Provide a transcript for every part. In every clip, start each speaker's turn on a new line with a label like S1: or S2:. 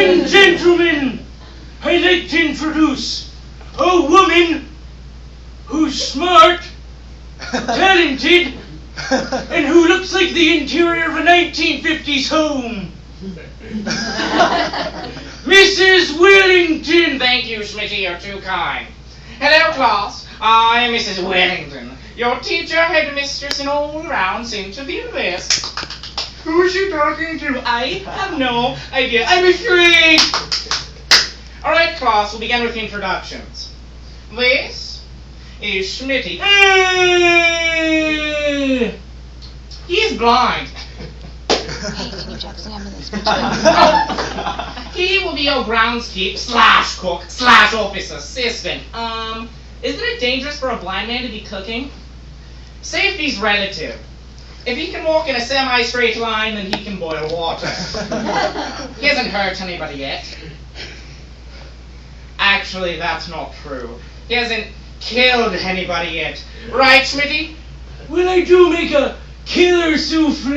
S1: And gentlemen, I'd like to introduce a woman who's smart, talented, and who looks like the interior of a 1950s home. Mrs. Wellington.
S2: Thank you, Smitty, you're too kind. Hello, class. I am Mrs. Wellington, your teacher, headmistress, and all-round seem to be the best.
S1: Who is she talking to?
S2: I have no idea. I'm afraid. All right, class, we'll begin with introductions. This is Smitty. He is blind.
S3: Hey, can you check Sam in this picture?
S2: He will be your groundskeeper / cook / office assistant. Isn't it dangerous for a blind man to be cooking? Safety's relative. If he can walk in a semi-straight line, then he can boil water. He hasn't hurt anybody yet. Actually, that's not true. He hasn't killed anybody yet. Right, Smitty?
S1: Well, I do make a killer souffle.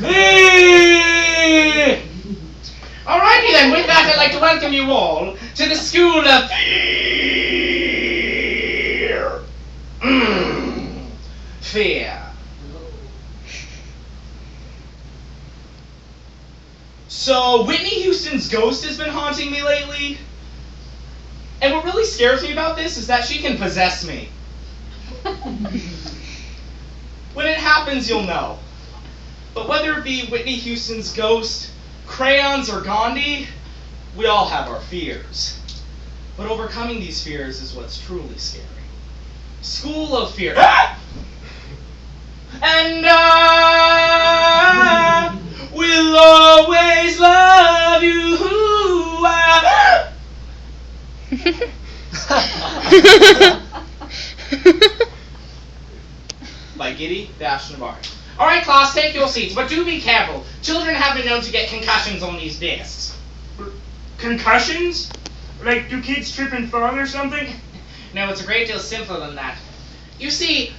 S1: Hey!
S2: Alrighty then, with that I'd like to welcome you all to the School of Fear. Fear. So, Whitney Houston's ghost has been haunting me lately. And what really scares me about this is that she can possess me. When it happens, you'll know. But whether it be Whitney Houston's ghost, crayons, or Gandhi, we all have our fears. But overcoming these fears is what's truly scary. School of Fear. And I will always love you. By Giddy Navarre. Alright, class, take your seats, but do be careful. Children have been known to get concussions on these desks.
S1: Concussions? Like, do kids trip and fall or something?
S2: No, it's a great deal simpler than that. You see,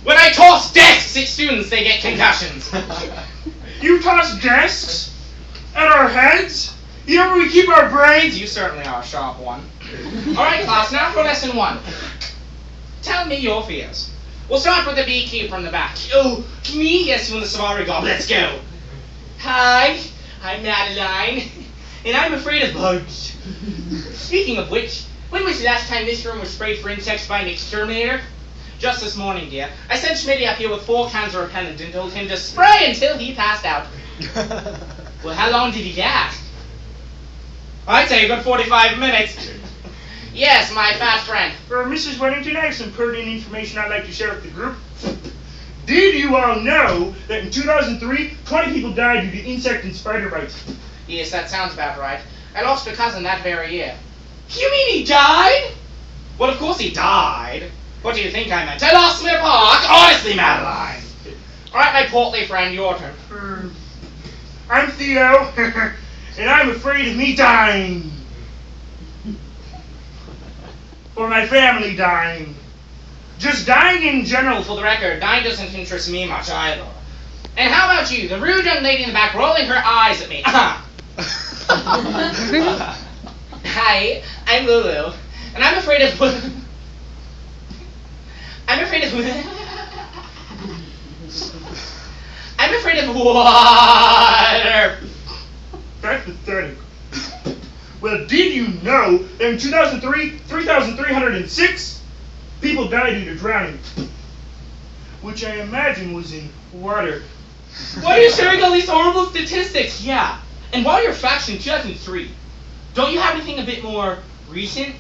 S2: when I toss desks at students, they get concussions.
S1: You toss desks at our heads? You know where we keep our brains?
S2: You certainly are a sharp one. Alright, class, now for lesson 1. Tell me your fears. We'll start with the beekeeper in the back. Oh, me? Yes, you and the safari gob. Let's go. Hi, I'm Madeline, and I'm afraid of bugs. Speaking of which, when was the last time this room was sprayed for insects by an exterminator? Just this morning, dear. I sent Schmitty up here with 4 cans of repellent and told him to spray until he passed out. Well, how long did he last? I'd say a good 45 minutes. Yes, my fat friend.
S1: Mrs. Wellington, I have some pertinent information I'd like to share with the group. Did you all know that in 2003, 20 people died due to insect and spider bites?
S2: Yes, that sounds about right. I lost a cousin that very year. You mean he died? Well, of course he died. What do you think I meant? I lost him in a park? Honestly, Madeline. All right, my portly friend, your turn.
S1: I'm Theo, and I'm afraid of me dying. Or my family dying. Just dying in general.
S2: For the record, dying doesn't interest me much either. And how about you, the rude young lady in the back rolling her eyes at me? Hi, I'm Lulu, and I'm afraid of... I'm afraid of water.
S1: That's pathetic. Well, did you know that in 2003, 3,306 people died due to drowning? Which I imagine was in water.
S2: Why are you sharing all these horrible statistics? Yeah. And while you're facts in 2003, don't you have anything a bit more recent?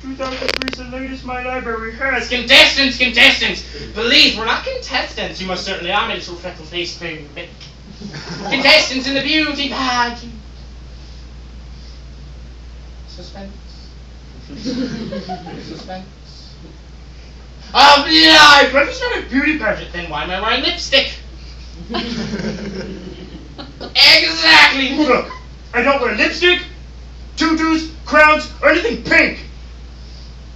S1: 2003 is the latest my library has.
S2: Contestants! Please, we're not contestants. You most certainly are, my little freckle-faced thing. Contestants in the beauty pageant. Suspense. Oh, yeah, but it's not a beauty pageant, then why am I wearing lipstick? Exactly!
S1: Look, I don't wear lipstick, tutus, crowns, or anything pink.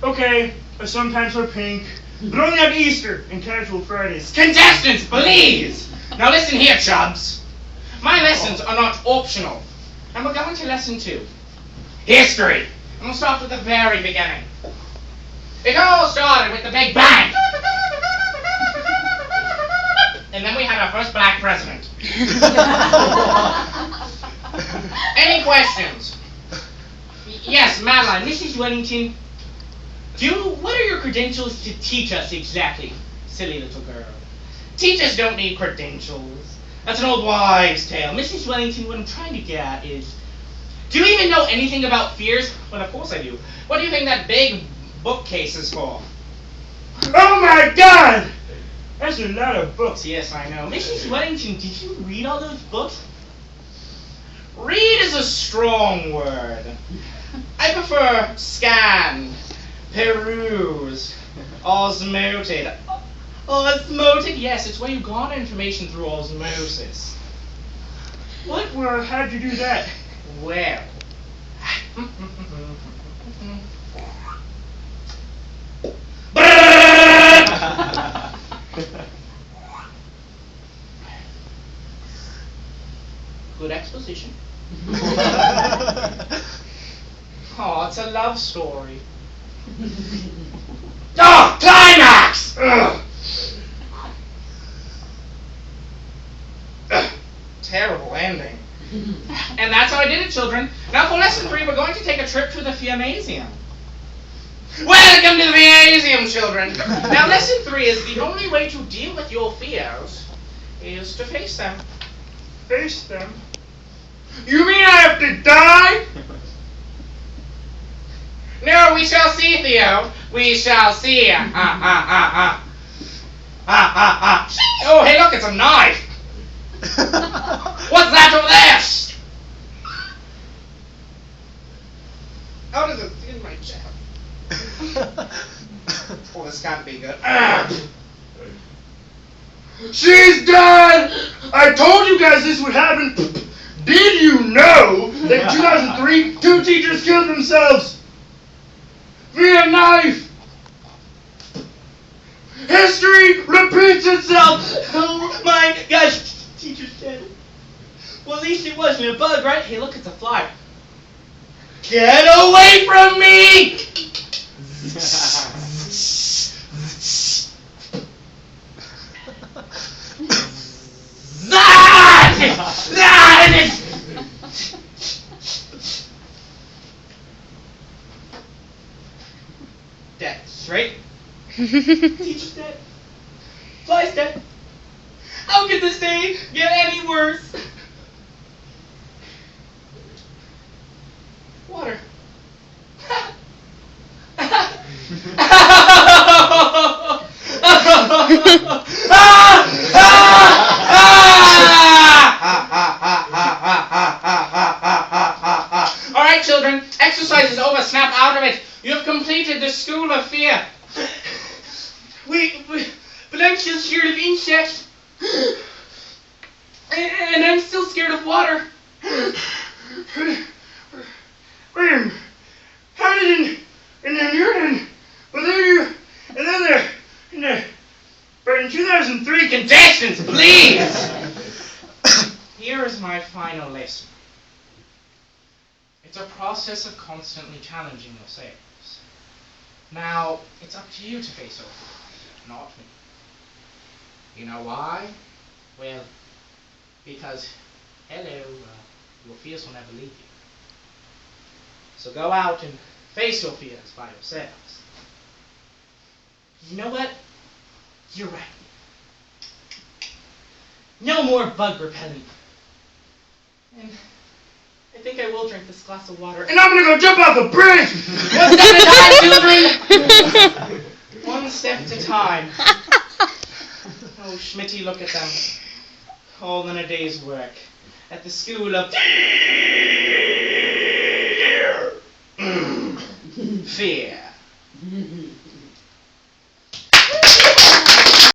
S1: Okay, I sometimes wear pink, but only on Easter and casual Fridays.
S2: Contestants, please! Now listen here, chubs. My lessons are not optional. And we're going to lesson 2. History. And we'll start with the very beginning. It all started with the Big Bang. And then we had our first black president. Any questions? Yes, Madeline. Mrs. Wellington, what are your credentials to teach us exactly? Silly little girl. Teachers don't need credentials. That's an old wives' tale. Mrs. Wellington, what I'm trying to get at is, do you even know anything about fears? Well, of course I do. What do you think that big bookcase is for?
S1: Oh my God! That's a lot of books.
S2: Yes, I know. Mrs. Wellington, did you read all those books? Read is a strong word. I prefer scan, peruse, osmoted. Osmoted? Yes, it's where you garner information through osmosis.
S1: What? Well, how'd you do that?
S2: Well. Good exposition. Oh, it's a love story. Oh, climax! Ugh. Terrible ending. And that's how I did it, children. Now for lesson 3, we're going to take a trip to the Theamuseum. Welcome to the Theamuseum, children. Now lesson 3 is the only way to deal with your fears is to face them.
S1: Face them? You mean I have to die?
S2: No, we shall see, Theo. We shall see. Oh, hey, look, it's a knife. What's that over there? How does it in my chest? Oh, this can't be good.
S1: She's dead! I told you guys this would happen. Did you know that in 2003, 2 teachers killed themselves via knife? History repeats itself.
S2: Oh my gosh, teacher's dead. Well, at least it wasn't a bug, right? Hey, look, it's a fly. Get away from me! Dead. Straight. Teacher's dead. Fly's dead. How could this day get any worse? Water. All right, children. Exercise is over. Snap out of it. You have completed the school of fear. But I'm still scared of insects. And I'm still scared of water.
S1: Wait a minute. How did and then you're in, but then you, and then but in 2003,
S2: Contestants, please! Here is my final lesson. It's a process of constantly challenging yourselves. Now, it's up to you to face your fears, not me. You know why? Well, because, your fears will never leave you. So go out and face your fears by yourselves. You know what? You're right. No more bug repellent. And I think I will drink this glass of water.
S1: and I'm gonna go jump off a bridge.
S2: One step at a time, children! One step at a time. Oh, Schmitty, look at them. All in a day's work. At the school of fear.